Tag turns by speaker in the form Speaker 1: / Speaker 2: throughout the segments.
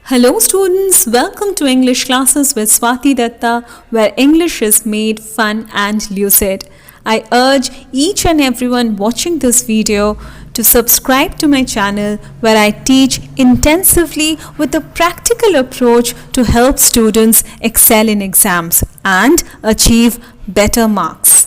Speaker 1: Hello students, welcome to English classes with Swati Datta, where English is made fun and lucid. I urge each and everyone watching this video to subscribe to my channel, where I teach intensively with a practical approach to help students excel in exams and achieve better marks.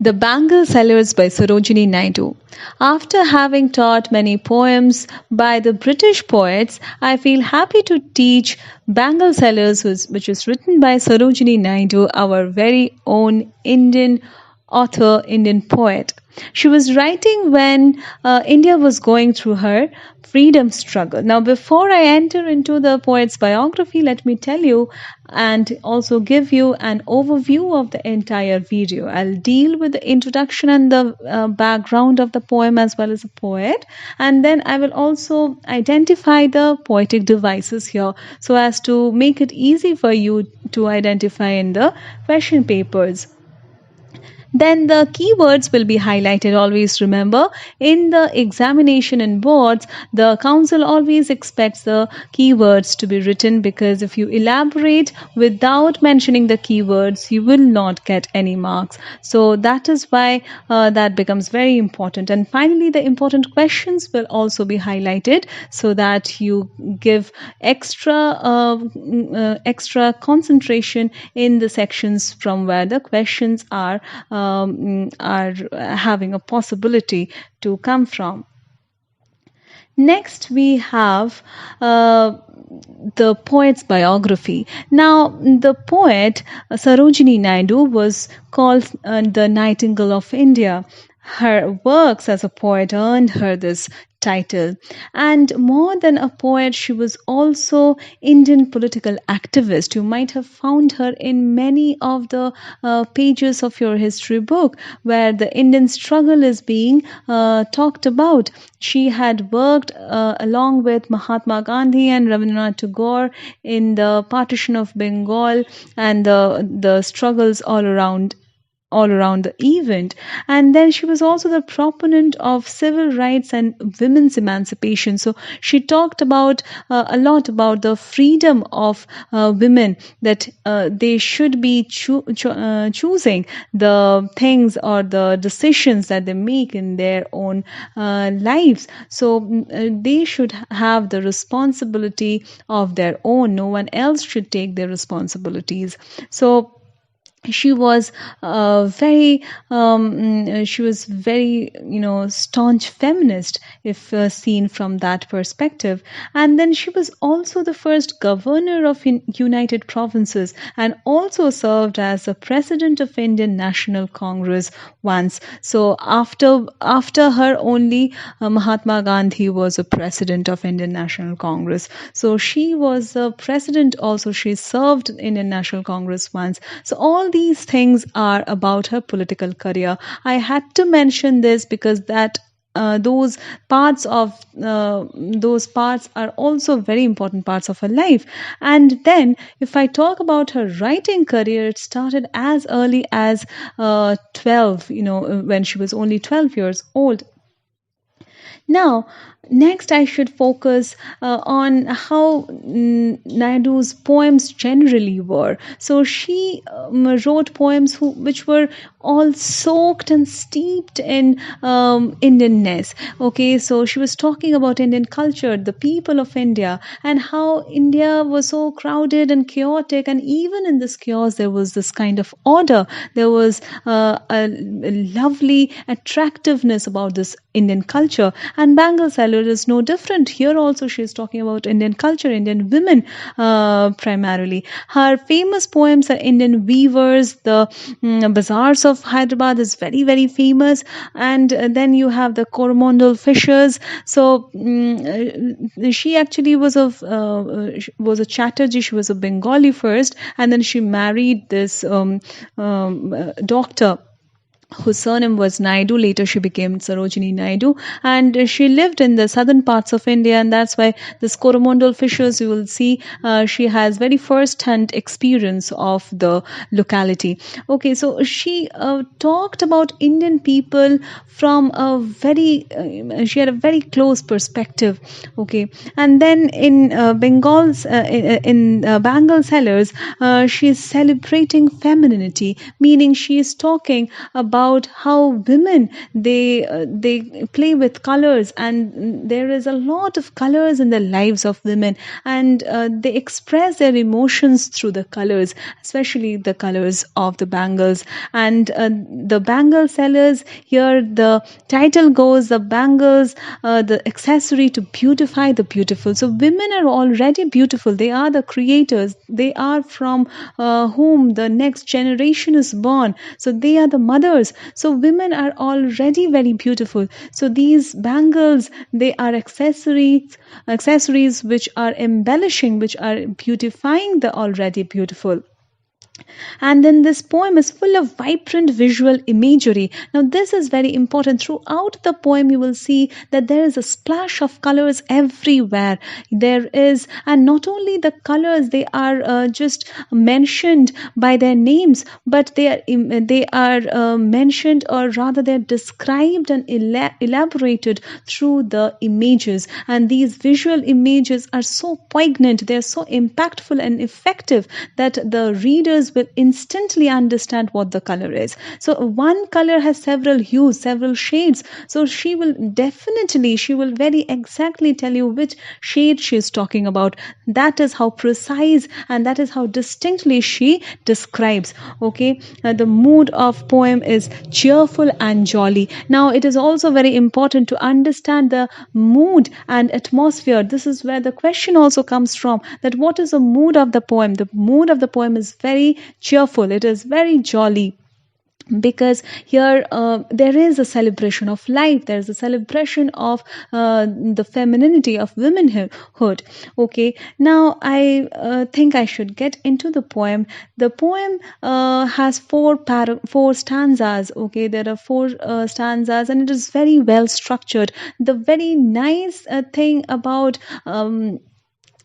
Speaker 1: The Bangle Sellers by Sarojini Naidu. After having taught many poems by the British poets, I feel happy to teach Bangle Sellers, which is written by Sarojini Naidu, our very own Indian author, Indian poet. She was writing when India was going through her freedom struggle. Now, before I enter into the poet's biography, let me tell you and also give you an overview of the entire video. I'll deal with the introduction and the background of the poem as well as the poet, and then I will also identify the poetic devices here so as to make it easy for you to identify in the question papers. Then the keywords will be highlighted. Always remember, in the examination and boards, the council always expects the keywords to be written, because if you elaborate without mentioning the keywords, you will not get any marks. So that is why that becomes very important. And finally, the important questions will also be highlighted so that you give extra concentration in the sections from where the questions are having a possibility to come from. Next, we have the poet's biography. Now, the poet Sarojini Naidu was called the Nightingale of India. Her works as a poet earned her this title. And more than a poet, she was also Indian political activist. You might have found her in many of the pages of your history book where the Indian struggle is being talked about. She had worked along with Mahatma Gandhi and Rabindranath Tagore in the partition of Bengal and the struggles all around the event. And then she was also the proponent of civil rights and women's emancipation. So she talked about a lot about the freedom of women, that they should be choosing the things or the decisions that they make in their own lives. So they should have the responsibility of their own. No one else should take their responsibilities. So she was very staunch feminist, if seen from that perspective. And then she was also the first governor of United Provinces, and also served as the president of Indian National Congress once. So after her only Mahatma Gandhi was a president of Indian National Congress. So she was the president also. She served Indian National Congress once. So all these things are about her political career. I had to mention this because those parts are also very important parts of her life. And then if I talk about her writing career, it started as early as 12, when she was only 12 years old. Now, next I should focus on how Naidu's poems generally were. So she wrote poems which were all soaked and steeped in Indianness. Okay, so she was talking about Indian culture, the people of India, and how India was so crowded and chaotic, and even in this chaos there was this kind of order. There was a lovely attractiveness about this Indian culture. And Bangle Seller is no different. Here also she is talking about Indian culture, Indian women primarily. Her famous poems are Indian Weavers, the Bazaars of Hyderabad is very, very famous. And then you have the Coromandel Fishers. So she actually was a Chatterjee. She was a Bengali first, and then she married this doctor. whose surname was Naidu. Later, she became Sarojini Naidu, and she lived in the southern parts of India, and that's why this Coromandel fissures, you will see, she has very first-hand experience of the locality. Okay, so she talked about Indian people from a very, she had a very close perspective. Okay, and then in Bengal Sellers, she is celebrating femininity, meaning she is talking about how women, they play with colors, and there is a lot of colors in the lives of women, and they express their emotions through the colors, especially the colors of the bangles. And the bangle sellers, here the title goes, the bangles, the accessory to beautify the beautiful. So women are already beautiful, they are the creators, they are from whom the next generation is born, so they are the mothers. So women are already very beautiful, so these bangles, they are accessories which are embellishing, which are beautifying the already beautiful. And then this poem is full of vibrant visual imagery. Now this is very important. Throughout the poem you will see that there is a splash of colors everywhere. There is, and not only the colors, they are just mentioned by their names, but they are mentioned, or rather they are described and elaborated through the images. And these visual images are so poignant, they are so impactful and effective that the readers will instantly understand what the color is. So one color has several hues, several shades, so she will very exactly tell you which shade she is talking about. That is how precise and that is how distinctly she describes. Okay, the mood of poem is cheerful and jolly. Now it is also very important to understand the mood and atmosphere. This is where the question also comes from, that what is the mood of the poem. The mood of the poem is very cheerful, it is very jolly, because here there is a celebration of life, there is a celebration of the femininity of womanhood. Okay, now I think I should get into the poem. The poem has four stanzas. Okay, there are four stanzas, and it is very well structured. The very nice thing about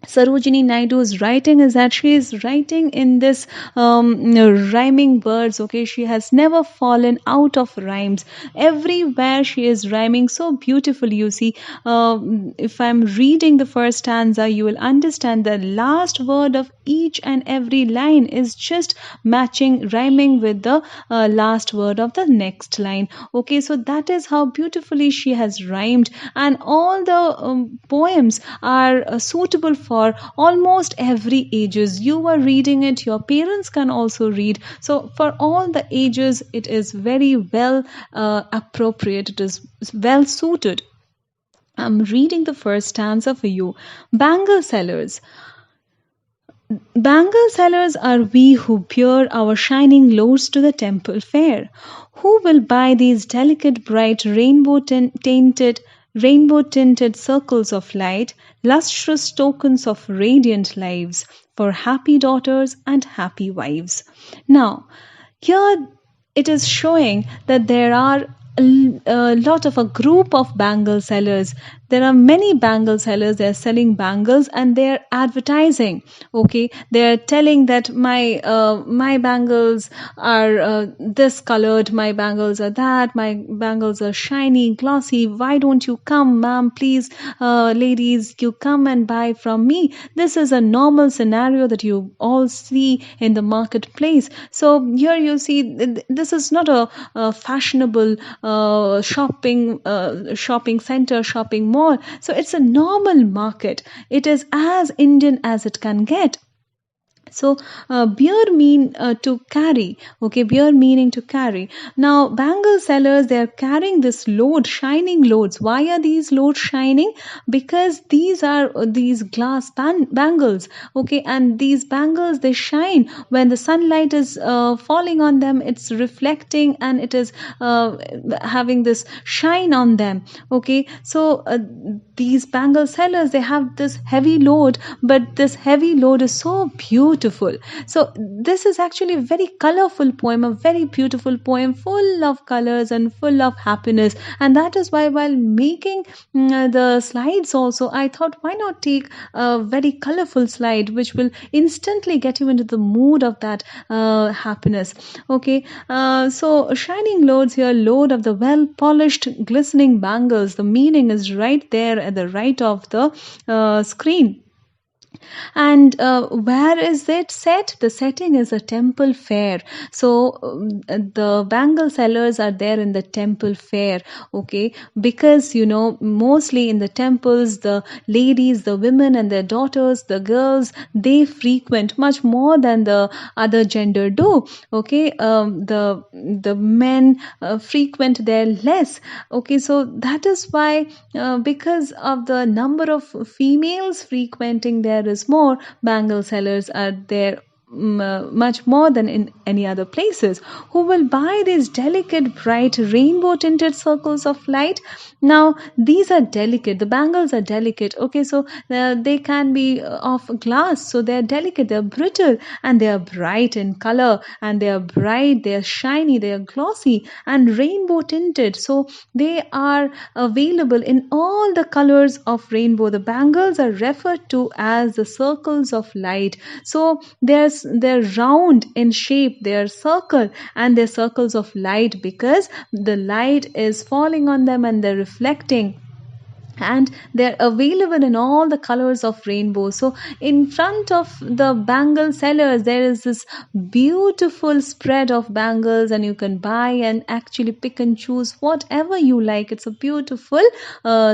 Speaker 1: Sarojini Naidu's writing is that she is writing in this rhyming words. Okay, she has never fallen out of rhymes. Everywhere she is rhyming so beautifully. You see, if I'm reading the first stanza, you will understand the last word of each and every line is just rhyming with the last word of the next line. Okay, so that is how beautifully she has rhymed, and all the poems are suitable for almost every ages. You are reading it, your parents can also read, so for all the ages it is very well appropriate, it is well suited. I'm reading the first stanza for you. Bangle sellers. Bangle sellers are we who bear our shining loads to the temple fair. Who will buy these delicate, bright, rainbow-tinted circles of light, lustrous tokens of radiant lives, for happy daughters and happy wives? Now, here it is showing that there are a group of bangle sellers. There are many bangle sellers, they are selling bangles and they are advertising. Okay, they are telling that my bangles are this colored, my bangles are that, my bangles are shiny, glossy. Why don't you come, ma'am, please, ladies, you come and buy from me. This is a normal scenario that you all see in the marketplace. So here you see this is not a fashionable shopping center, shopping mall. So it's a normal market. It is as Indian as it can get. So beer mean to carry. Okay, beer meaning to carry. Now bangle sellers, they are carrying this load, shining loads. Why are these loads shining? Because these are these glass bangles. Okay, and these bangles, they shine when the sunlight is falling on them. It's reflecting and it is having this shine on them. Okay, so these bangle sellers, they have this heavy load, but this heavy load is so beautiful. beautiful. So this is actually a very colorful poem, a very beautiful poem, full of colors and full of happiness. And that is why while making the slides also, I thought, why not take a very colorful slide which will instantly get you into the mood of that happiness. Okay, so shining loads here, load of the well polished glistening bangles. The meaning is right there at the right of the screen. And where is it set? The setting is a temple fair. So the bangle sellers are there in the temple fair. Okay, because mostly in the temples, the ladies, the women and their daughters, the girls, they frequent much more than the other gender do. Okay, the men frequent there less. Okay, so that is why, because of the number of females frequenting there is more, bangle sellers are there much more than in any other places. Who will buy these delicate, bright, rainbow tinted circles of light? Now, these are delicate. The bangles are delicate. Okay, so they can be of glass, so they are delicate, they are brittle, and they are bright in color, and they are bright, they are shiny, they are glossy, and rainbow tinted. So they are available in all the colors of rainbow. The bangles are referred to as the circles of light. So they're round in shape, they're circle, and they're circles of light because the light is falling on them and they're reflecting, and they're available in all the colors of rainbow. So in front of the bangle sellers there is this beautiful spread of bangles, and you can buy and actually pick and choose whatever you like. It's a beautiful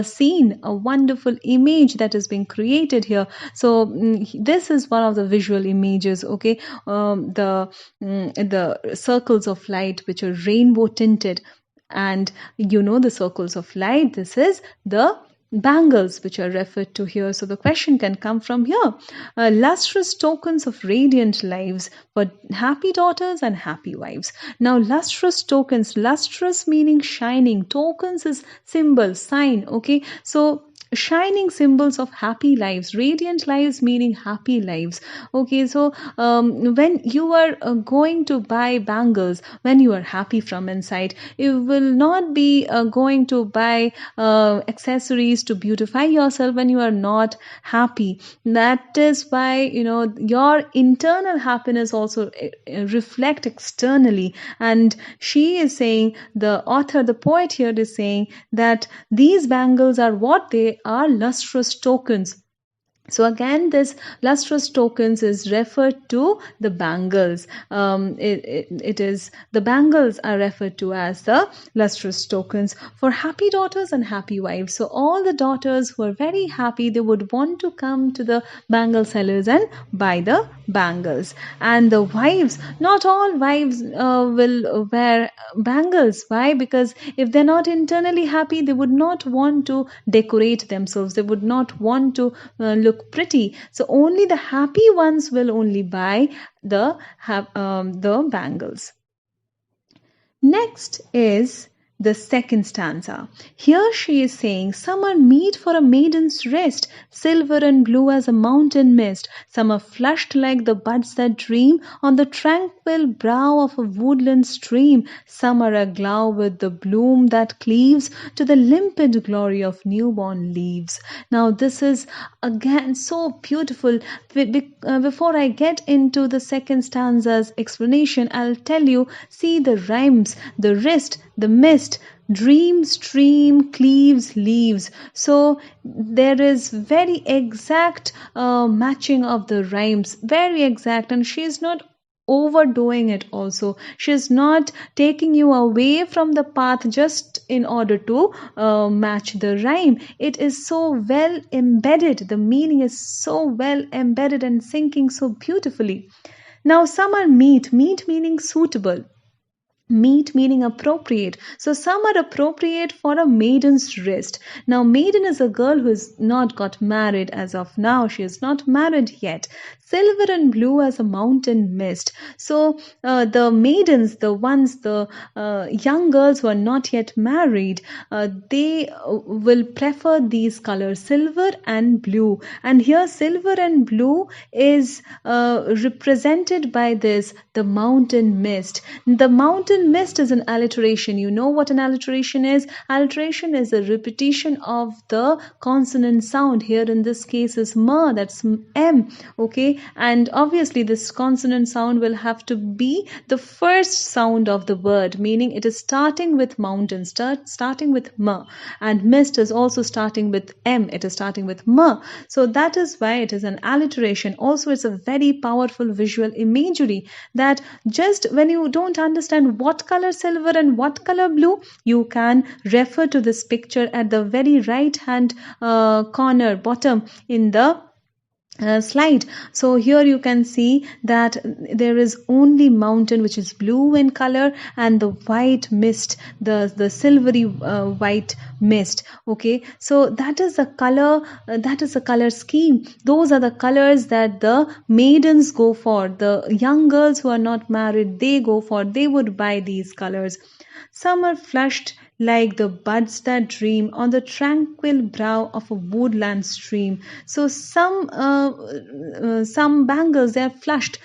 Speaker 1: scene, a wonderful image that is being created here. So this is one of the visual images. Okay, the circles of light which are rainbow tinted, and the circles of light, this is the bangles which are referred to here. So the question can come from here. Lustrous tokens of radiant lives for happy daughters and happy wives. Now, lustrous tokens, lustrous meaning shining, tokens is symbol, sign. Okay, so shining symbols of happy lives, radiant lives meaning happy lives. Okay, so when you are going to buy bangles, when you are happy from inside, you will not be going to buy accessories to beautify yourself when you are not happy. That is why your internal happiness also reflect externally. And she is saying, the author, the poet here is saying that these bangles are what they are, lustrous tokens. So again, this lustrous tokens is referred to the bangles. It is the bangles are referred to as the lustrous tokens for happy daughters and happy wives. So all the daughters who are very happy, they would want to come to the bangle sellers and buy the bangles. And the wives, not all wives will wear bangles. Why? Because if they're not internally happy, they would not want to decorate themselves. They would not want to look pretty. So only the happy ones will only buy the bangles. Next is the second stanza. Here she is saying, some are meet for a maiden's rest, silver and blue as a mountain mist. Some are flushed like the buds that dream on the tranquil brow of a woodland stream. Some are aglow with the bloom that cleaves to the limpid glory of newborn leaves. Now this is again so beautiful. Before I get into the second stanza's explanation, I'll tell you, see the rhymes, the wrist, the mist, dream, stream, cleaves, leaves. So there is very exact matching of the rhymes, very exact, and she is not overdoing it also. She is not taking you away from the path just in order to match the rhyme. It is so well embedded. The meaning is so well embedded and sinking so beautifully. Now some are meet meaning suitable. Meet meaning appropriate. So some are appropriate for a maiden's wrist. Now, maiden is a girl who has not got married as of now. She is not married yet. Silver and blue as a mountain mist. So the maidens, the ones, the young girls who are not yet married, they will prefer these colors, silver and blue. And here silver and blue is represented by this, the mountain mist. The mountain mist is an alliteration. You know what an alliteration is? Alliteration is a repetition of the consonant sound. Here in this case is ma, that's M, okay? And obviously this consonant sound will have to be the first sound of the word, meaning it is starting with mountain, starting with ma. And mist is also starting with M, it is starting with ma. So that is why it is an alliteration. Also, it's a very powerful visual imagery that just when you don't understand what color silver and what color blue, you can refer to this picture at the very right hand corner bottom in the slide. So here you can see that there is only mountain which is blue in color, and the white mist, the silvery white mist. Okay, so that is the color, that is the color scheme. Those are the colors that the maidens go for. The young girls who are not married, they go for, they would buy these colors. Some are flushed like the buds that dream on the tranquil brow of a woodland stream. So some bangles, they are flushed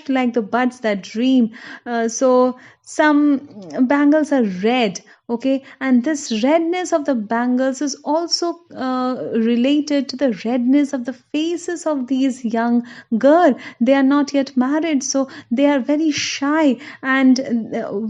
Speaker 1: like the buds that dream. So some bangles are red, okay, and this redness of the bangles is also related to the redness of the faces of these young girls. They are not yet married, so they are very shy. And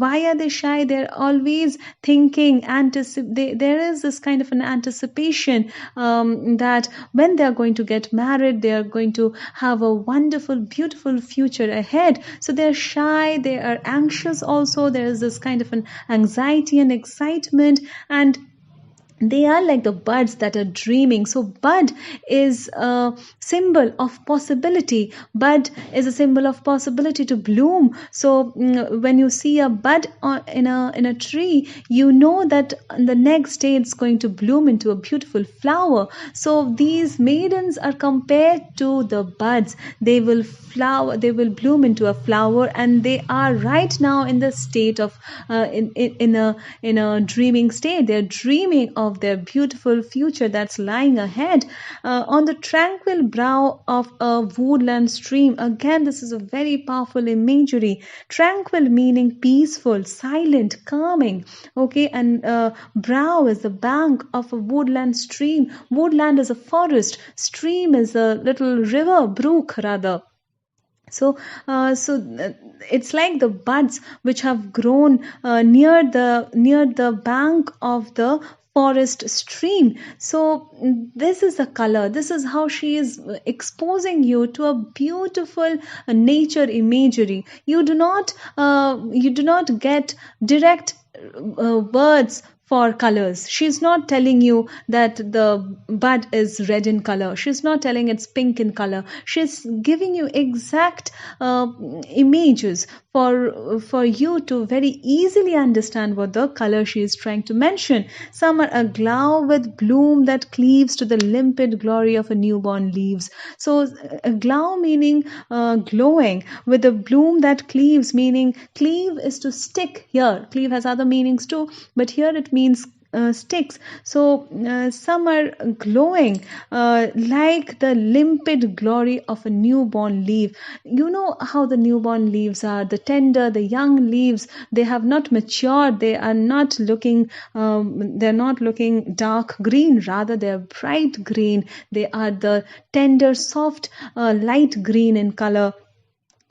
Speaker 1: why are they shy? They are always thinking, there is this kind of an anticipation that when they are going to get married, they are going to have a wonderful, beautiful future ahead. So they are shy, they are anxious also. There is this kind of an anxiety and excitement, and they are like the buds that are dreaming. So bud is a symbol of possibility. Bud is a symbol of possibility to bloom. So when you see a bud in a tree, you know that the next day it's going to bloom into a beautiful flower. So these maidens are compared to the buds. They will flower, they will bloom into a flower, and they are right now in the state of in a dreaming state. They're dreaming of their beautiful future that's lying ahead on the tranquil brow of a woodland stream. Again, this is a very powerful imagery. Tranquil meaning peaceful, silent, calming, okay, and brow is the bank of a woodland stream. Woodland is a forest, stream is a little river, brook rather. So it's like the buds which have grown near the bank of the forest stream. So this is the color. This is how she is exposing you to a beautiful nature imagery. You do not get direct words for colors. She's not telling you that the bud is red in color. She's not telling it's pink in color. She's giving you exact images for you to very easily understand what the color she is trying to mention. Some are aglow with bloom that cleaves to the limpid glory of a newborn leaves. So aglow meaning glowing, with a bloom that cleaves, meaning cleave is to stick. Here cleave has other meanings too, but here it means sticks. So some are glowing like the limpid glory of a newborn leaf. You know how the newborn leaves are, the tender, the young leaves. They have not matured. They are not looking dark green, rather they are bright green. They are the tender, soft, light green in color.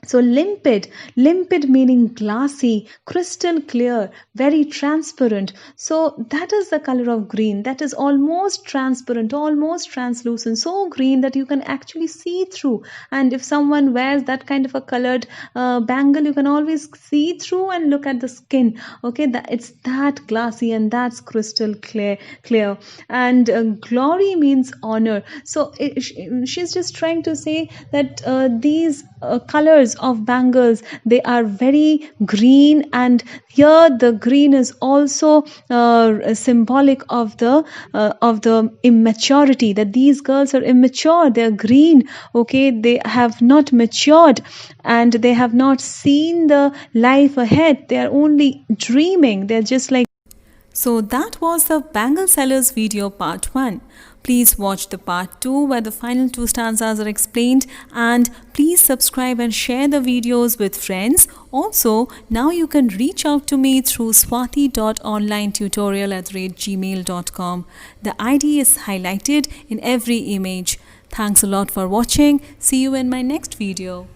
Speaker 1: So limpid meaning glassy, crystal clear, very transparent. So that is the color of green. That is almost transparent, almost translucent, so green that you can actually see through. And if someone wears that kind of a colored bangle, you can always see through and look at the skin. Okay, it's that glassy and that's crystal clear. And glory means honor. So she's just trying to say that these colors colors of bangles, they are very green, and here the green is also symbolic of the immaturity, that these girls are immature, they're green, okay, they have not matured and they have not seen the life ahead, they're only dreaming, they're just like. So that was the Bangle Sellers video part 1. Please watch the part 2 where the final 2 stanzas are explained, and please subscribe and share the videos with friends. Also, now you can reach out to me through swati.onlinetutorial@gmail.com. The ID is highlighted in every image. Thanks a lot for watching. See you in my next video.